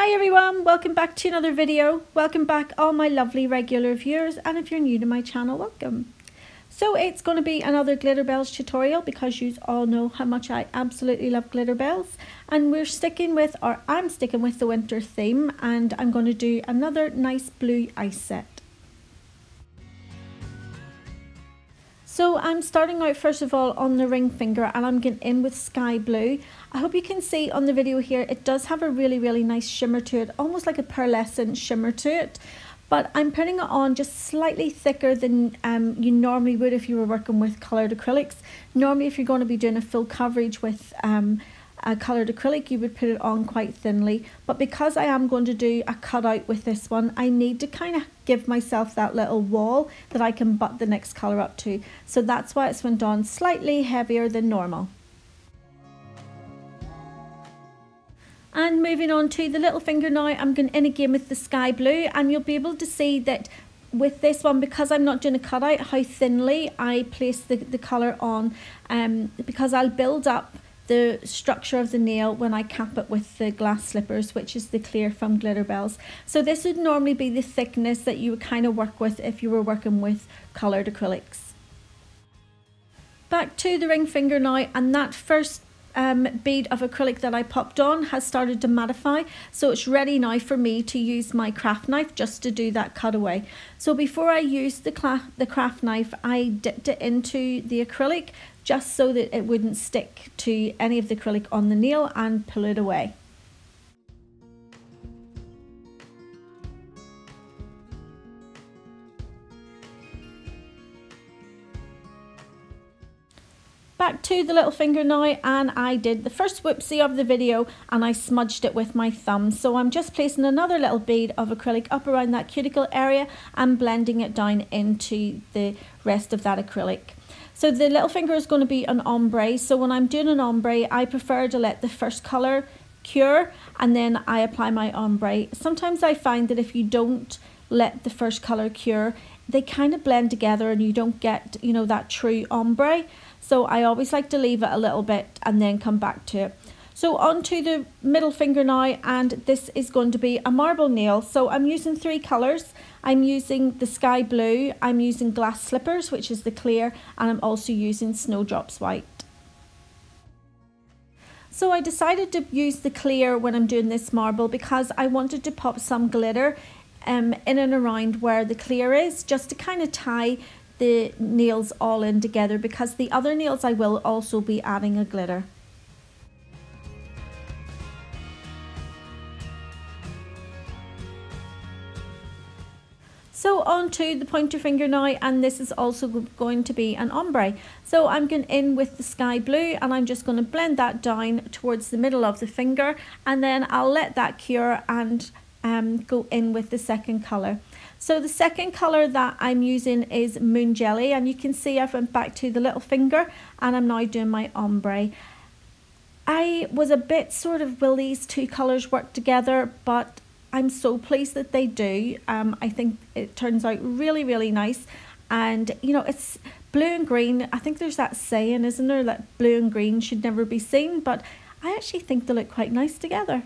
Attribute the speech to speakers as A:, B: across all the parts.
A: Hi everyone, welcome back to another video. Welcome back all my lovely regular viewers, and if you're new to my channel, welcome. So it's going to be another Glitterbels tutorial because you all know how much I absolutely love Glitterbels, and I'm sticking with the winter theme, and I'm going to do another nice blue ice set. So I'm starting out first of all on the ring finger, and I'm getting in with sky blue. I hope you can see on the video here, it does have a really nice shimmer to it, almost like a pearlescent shimmer to it. But I'm putting it on just slightly thicker than you normally would if you were working with coloured acrylics. Normally if you're going to be doing a full coverage with a coloured acrylic, you would put it on quite thinly, but because I am going to do a cutout with this one, I need to kind of give myself that little wall that I can butt the next colour up to, so that's why it's went on slightly heavier than normal. And moving on to the little finger now, I'm going in again with the sky blue, and you'll be able to see that with this one, because I'm not doing a cutout, how thinly I place the colour on, because I'll build up the structure of the nail when I cap it with the glass slippers, which is the clear from Glitterbels. So this would normally be the thickness that you would kind of work with if you were working with coloured acrylics. Back to the ring finger now, and that first bead of acrylic that I popped on has started to mattify, so it's ready now for me to use my craft knife just to do that cutaway. So before I used the craft knife, I dipped it into the acrylic just so that it wouldn't stick to any of the acrylic on the nail, and pull it away. Back to the little finger now, and I did the first whoopsie of the video and I smudged it with my thumb. So I'm just placing another little bead of acrylic up around that cuticle area and blending it down into the rest of that acrylic. So the little finger is going to be an ombre, so when I'm doing an ombre, I prefer to let the first colour cure and then I apply my ombre. Sometimes I find that if you don't let the first colour cure, they kind of blend together and you don't get, you know, that true ombre. So I always like to leave it a little bit and then come back to it. So onto the middle finger now, and this is going to be a marble nail. So I'm using three colours. I'm using the sky blue, I'm using glass slippers, which is the clear, and I'm also using Snowdrops White. So I decided to use the clear when I'm doing this marble because I wanted to pop some glitter in and around where the clear is, just to kind of tie the nails all in together, because the other nails I will also be adding a glitter. So on to the pointer finger now, and this is also going to be an ombre. So I'm going in with the sky blue and I'm just going to blend that down towards the middle of the finger, and then I'll let that cure and go in with the second colour. So the second colour that I'm using is Moon Jelly, and you can see I've went back to the little finger and I'm now doing my ombre. I was a bit sort of, will these two colours work together, but I'm so pleased that they do. I think it turns out really nice, and you know, it's blue and green. I think there's that saying, isn't there, that blue and green should never be seen, but I actually think they look quite nice together.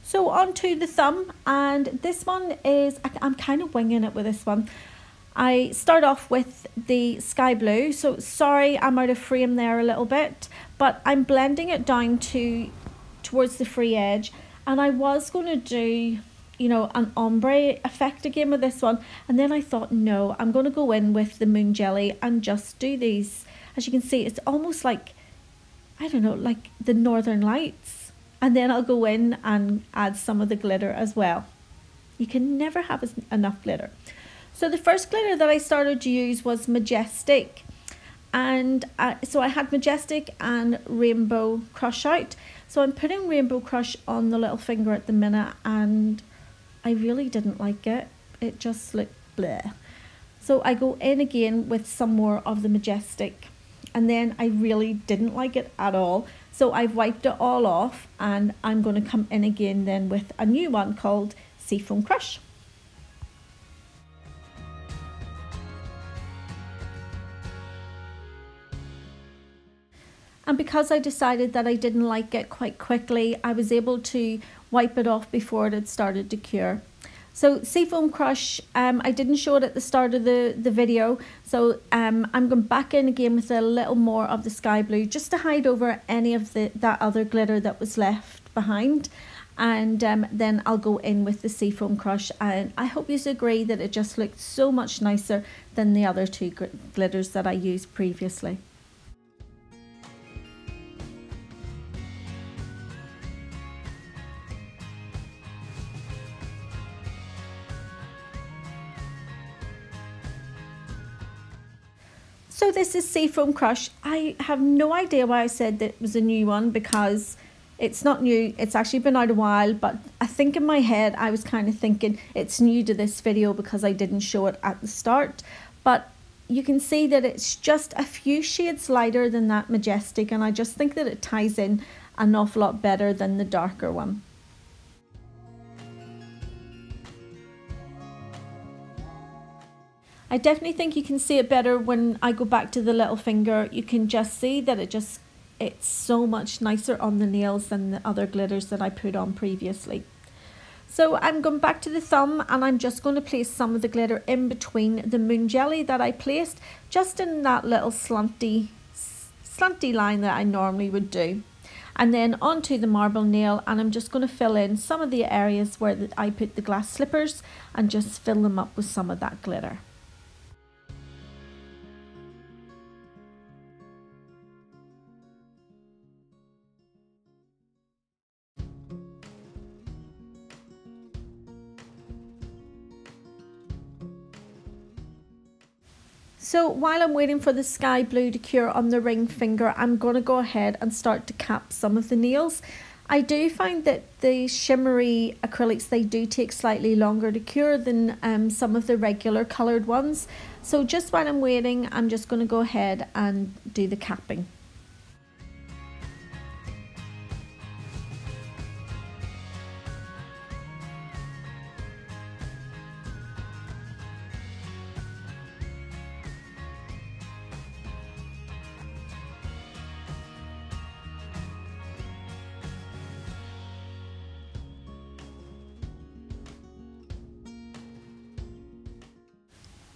A: So onto the thumb, and this one is, I'm kind of winging it with this one. I start off with the sky blue, so sorry I'm out of frame there a little bit, but I'm blending it down towards the free edge. And I was going to do, you know, an ombre effect again with this one, and then I thought, no, I'm going to go in with the Moon Jelly and just do these. As you can see, it's almost like, I don't know, like the Northern Lights. And then I'll go in and add some of the glitter as well. You can never have enough glitter. So the first glitter that I started to use was Majestic. And so I had Majestic and Rainbow Crush out. So I'm putting Rainbow Crush on the little finger at the minute, and I really didn't like it. It just looked bleh. So I go in again with some more of the Majestic, and then I really didn't like it at all. So I've wiped it all off, and I'm going to come in again then with a new one called Seafoam Crush. And because I decided that I didn't like it quite quickly, I was able to wipe it off before it had started to cure. So Seafoam Crush, I didn't show it at the start of the video, so I'm going back in again with a little more of the sky blue just to hide over any of that other glitter that was left behind. And then I'll go in with the Seafoam Crush, and I hope you agree that it just looked so much nicer than the other two glitters that I used previously. So this is Seafoam Crush. I have no idea why I said that it was a new one, because it's not new. It's actually been out a while, but I think in my head I was kind of thinking it's new to this video because I didn't show it at the start. But you can see that it's just a few shades lighter than that Majestic, and I just think that it ties in an awful lot better than the darker one. I definitely think you can see it better when I go back to the little finger. You can just see that it's so much nicer on the nails than the other glitters that I put on previously. So I'm going back to the thumb, and I'm just going to place some of the glitter in between the moon jelly that I placed, just in that little slanty line that I normally would do. And then onto the marble nail, and I'm just going to fill in some of the areas where I put the glass slippers and just fill them up with some of that glitter. So while I'm waiting for the sky blue to cure on the ring finger, I'm going to go ahead and start to cap some of the nails. I do find that the shimmery acrylics, they do take slightly longer to cure than some of the regular coloured ones. So just while I'm waiting, I'm just going to go ahead and do the capping.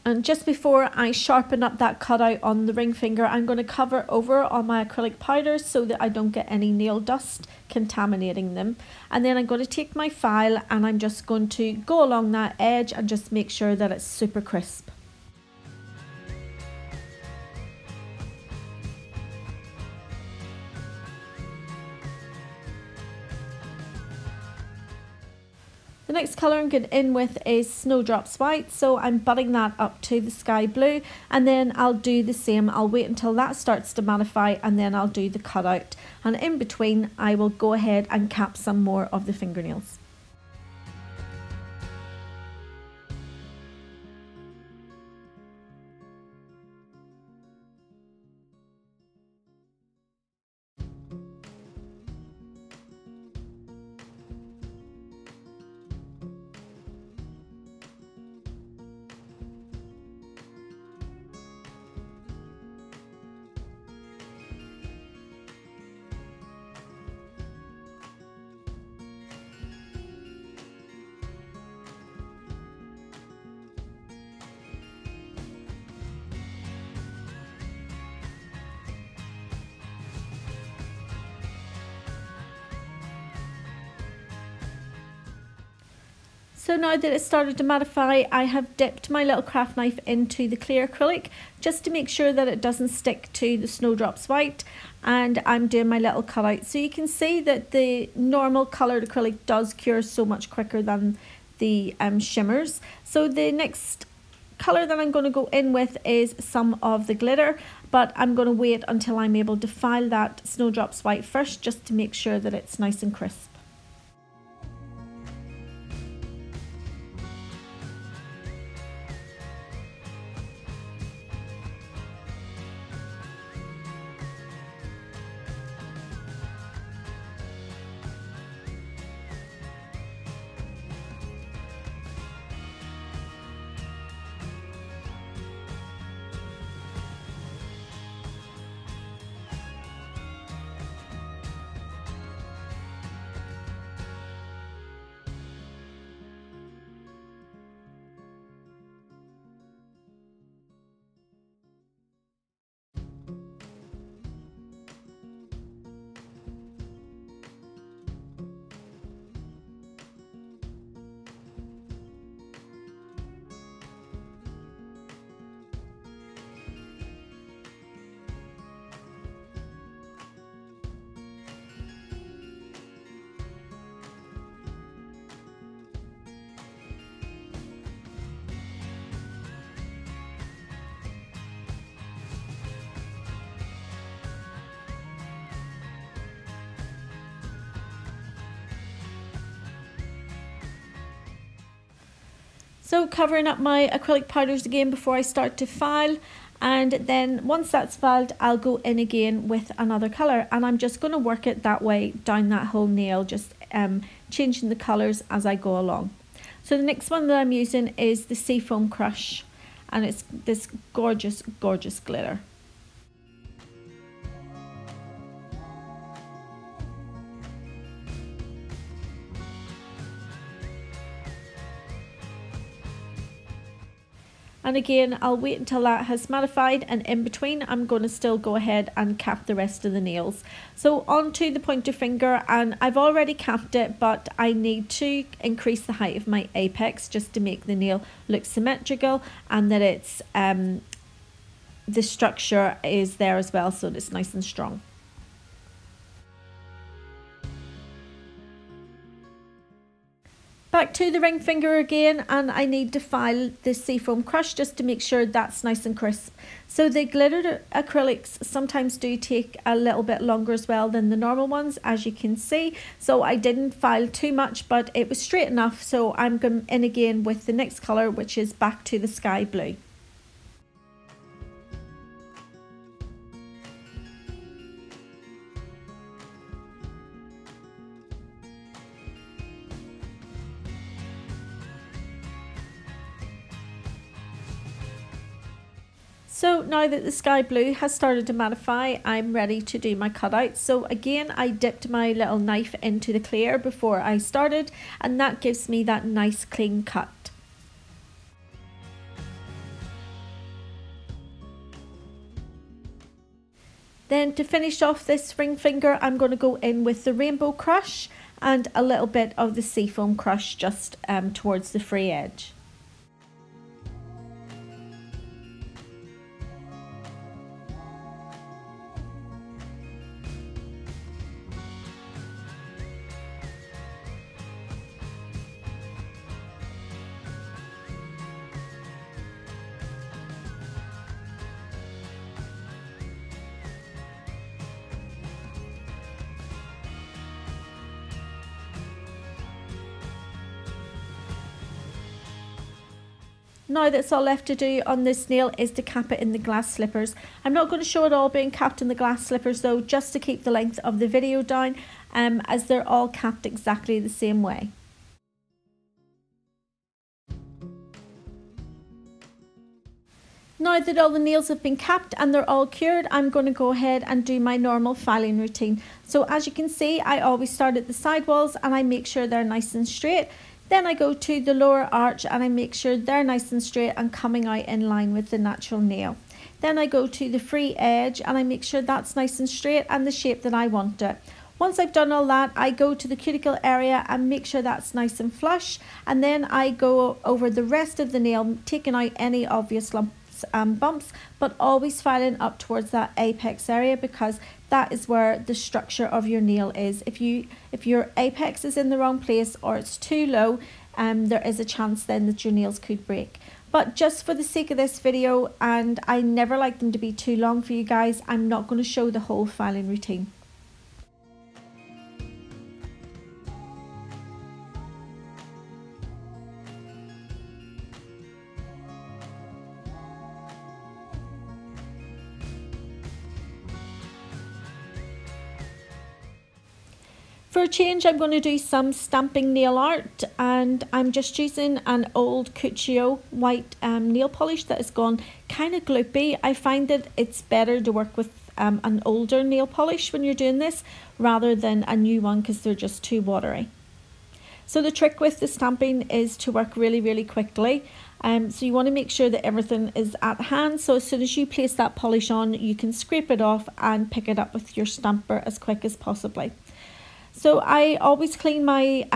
A: And just before I sharpen up that cutout on the ring finger, I'm going to cover over on my acrylic powders so that I don't get any nail dust contaminating them. And then I'm going to take my file and I'm just going to go along that edge and just make sure that it's super crisp. The next colour I'm going in with is Snowdrops White, so I'm budding that up to the sky blue, and then I'll do the same. I'll wait until that starts to mattify, and then I'll do the cutout, and in between I will go ahead and cap some more of the fingernails. So now that it's started to mattify, I have dipped my little craft knife into the clear acrylic just to make sure that it doesn't stick to the Snowdrops White, and I'm doing my little cutout. So you can see that the normal coloured acrylic does cure so much quicker than the shimmers. So the next colour that I'm going to go in with is some of the glitter, but I'm going to wait until I'm able to file that Snowdrops White first just to make sure that it's nice and crisp. So covering up my acrylic powders again before I start to file, and then once that's filed I'll go in again with another colour, and I'm just going to work it that way down that whole nail, just changing the colours as I go along. So the next one that I'm using is the Seafoam Crush, and it's this gorgeous glitter. And again, I'll wait until that has mattified, and in between I'm going to still go ahead and cap the rest of the nails. So onto the pointer finger, and I've already capped it, but I need to increase the height of my apex just to make the nail look symmetrical, and that it's the structure is there as well, so that it's nice and strong. Back to the ring finger again, and I need to file the Seafoam Crush just to make sure that's nice and crisp. So the glittered acrylics sometimes do take a little bit longer as well than the normal ones, as you can see. So I didn't file too much, but it was straight enough. So I'm going in again with the next colour, which is back to the sky blue. So now that the sky blue has started to mattify, I'm ready to do my cutout. So again, I dipped my little knife into the clear before I started, and that gives me that nice clean cut. Then to finish off this ring finger, I'm going to go in with the Rainbow Crush and a little bit of the Seafoam Crush just towards the free edge. Now that's all left to do on this nail is to cap it in the glass slippers. I'm not going to show it all being capped in the glass slippers though, just to keep the length of the video down, as they're all capped exactly the same way. Now that all the nails have been capped and they're all cured, I'm going to go ahead and do my normal filing routine. So as you can see, I always start at the sidewalls and I make sure they're nice and straight. Then I go to the lower arch and I make sure they're nice and straight and coming out in line with the natural nail. Then I go to the free edge and I make sure that's nice and straight and the shape that I want it. Once I've done all that, I go to the cuticle area and make sure that's nice and flush, and then I go over the rest of the nail, taking out any obvious lumps and bumps, but always filing up towards that apex area, because that is where the structure of your nail is. If your apex is in the wrong place or it's too low, there is a chance then that your nails could break. But just for the sake of this video, and I never like them to be too long for you guys, I'm not going to show the whole filing routine. For a change, I'm going to do some stamping nail art, and I'm just using an old Acrylic white nail polish that has gone kind of gloopy. I find that it's better to work with an older nail polish when you're doing this rather than a new one, because they're just too watery. So the trick with the stamping is to work really quickly. So you want to make sure that everything is at hand, so as soon as you place that polish on, you can scrape it off and pick it up with your stamper as quick as possibly. So I always clean my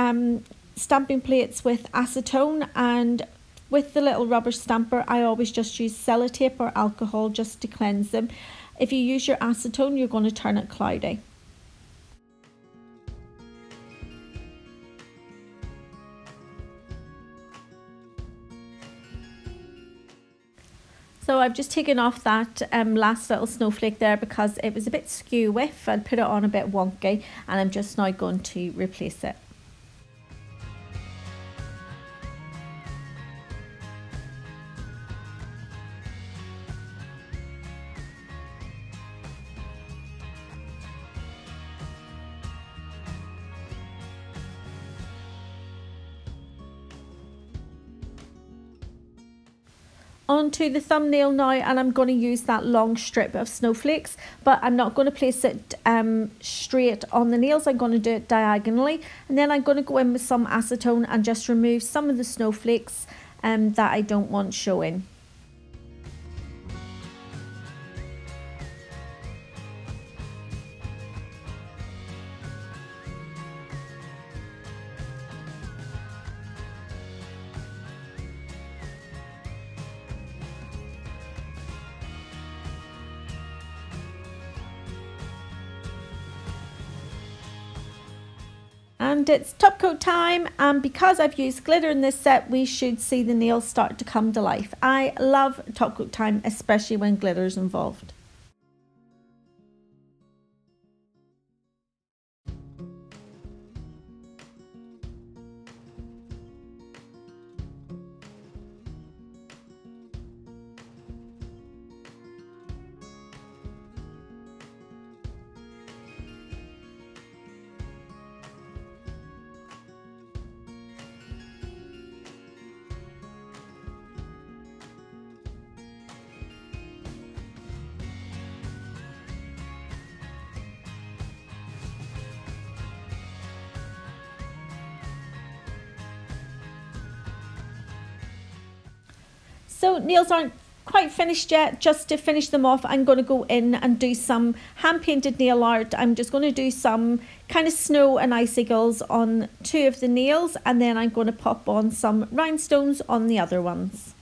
A: stamping plates with acetone, and with the little rubber stamper I always just use sellotape or alcohol just to cleanse them. If you use your acetone, you're going to turn it cloudy. So I've just taken off that last little snowflake there because it was a bit skew with. I'd put it on a bit wonky, and I'm just now going to replace it. onto the thumbnail now, and I'm going to use that long strip of snowflakes, but I'm not going to place it straight on the nails. I'm going to do it diagonally, and then I'm going to go in with some acetone and just remove some of the snowflakes that I don't want showing. And it's top coat time, and because I've used glitter in this set, we should see the nails start to come to life. I love top coat time, especially when glitter is involved. So nails aren't quite finished yet. Just to finish them off, I'm going to go in and do some hand painted nail art. I'm just going to do some kind of snow and icicles on two of the nails, and then I'm going to pop on some rhinestones on the other ones.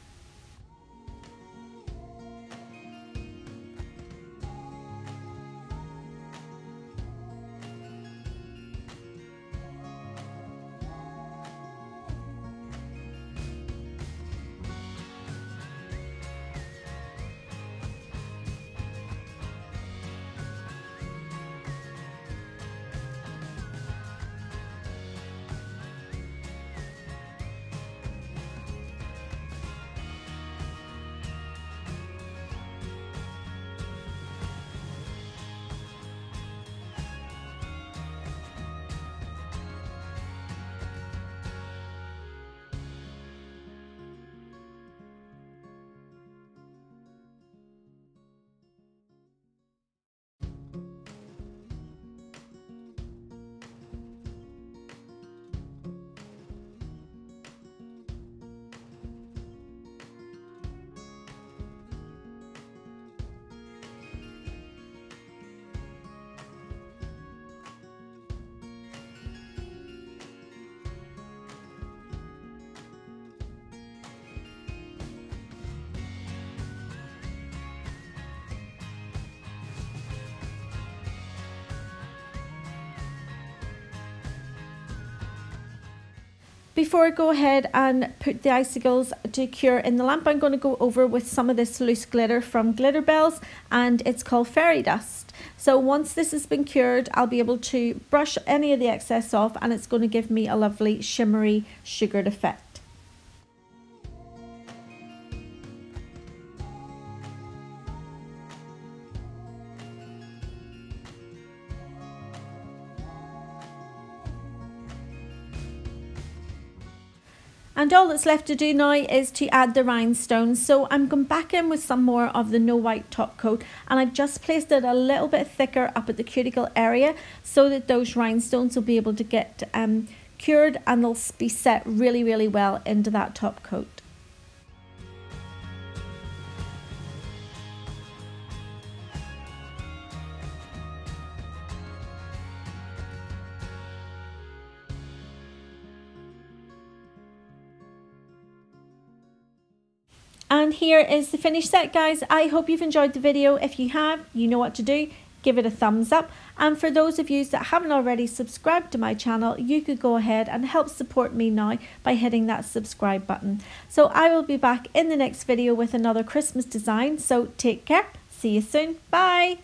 A: Before I go ahead and put the icicles to cure in the lamp, I'm going to go over with some of this loose glitter from Glitterbels, and it's called Fairy Dust. So once this has been cured, I'll be able to brush any of the excess off, and it's going to give me a lovely shimmery sugared effect. And all that's left to do now is to add the rhinestones. So I'm going back in with some more of the No White top coat, and I've just placed it a little bit thicker up at the cuticle area so that those rhinestones will be able to get cured, and they'll be set really, really well into that top coat. And here is the finished set, guys. I hope you've enjoyed the video. If you have, you know what to do. Give it a thumbs up. And for those of you that haven't already subscribed to my channel, you could go ahead and help support me now by hitting that subscribe button. So I will be back in the next video with another Christmas design. So take care. See you soon. Bye.